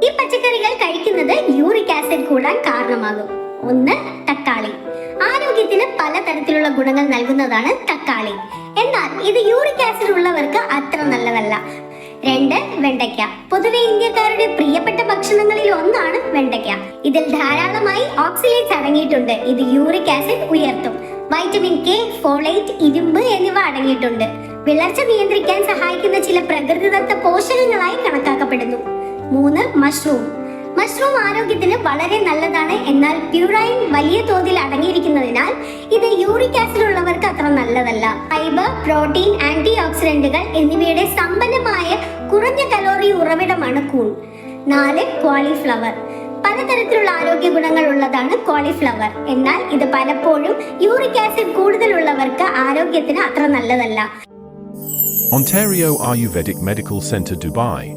ഈ പച്ചക്കറികൾ കഴിക്കുന്നത് യൂറിക് ആസിഡ് കൂടാൻ കാരണമാകും. 1. തക്കാളി. ആരോഗ്യത്തിന് പലതരത്തിലുള്ള ഗുണങ്ങൾ നൽകുന്നതാണ് തക്കാളി. എന്നാൽ ഇത് യൂറിക് ആസിഡ് ഉള്ളവർക്ക് അത്ര നല്ലതല്ല. 2. വെണ്ടയ്ക്ക. പൊതുവെ ഇന്ത്യക്കാരുടെ പ്രിയപ്പെട്ട ഭക്ഷണങ്ങളിൽ ഒന്നാണ് വെണ്ടയ്ക്ക. ഇതിൽ ധാരാളമായി ഓക്സലേറ്റ്സ് അടങ്ങിയിട്ടുണ്ട്. ഇത് യൂറിക് ആസിഡ് ഉയർത്തും. വൈറ്റമിൻ കെ, ഫോളേറ്റ്, ഇരുമ്പ് എന്നിവ അടങ്ങിയിട്ടുണ്ട്. വിളർച്ച നിയന്ത്രിക്കാൻ സഹായിക്കുന്ന ചില പ്രകൃതിദത്ത പോഷകങ്ങളായി കണക്കാക്കപ്പെടുന്നു. 3. മഷ്റൂം. മഷ്റൂം ആരോഗ്യത്തിന് വളരെ നല്ലതാണ്. എന്നാൽ പ്യൂറൈൻ വലിയ തോതിൽ അടങ്ങിയിരിക്കുന്നതിനാൽ ഇത് യൂറിക് ആസിഡ് ഉള്ളവർക്ക് അത്ര നല്ലതല്ല. ഫൈബർ, പ്രോട്ടീൻ, ആന്റി ഓക്സിഡന്റുകൾ എന്നിവയുടെ സമ്പന്നമായ കുറഞ്ഞ കലോറി ഉറവിടമാണ് കൂൺ. 4. കോളിഫ്ലവർ. പലതരത്തിലുള്ള ആരോഗ്യ ഗുണങ്ങൾ ഉള്ളതാണ് കോളിഫ്ലവർ. എന്നാൽ ഇത് പലപ്പോഴും യൂറിക് ആസിഡ് കൂടുതലുള്ളവർക്ക് ആരോഗ്യത്തിന് അത്ര നല്ലതല്ല. Ontario Ayurvedic Medical Centre, Dubai.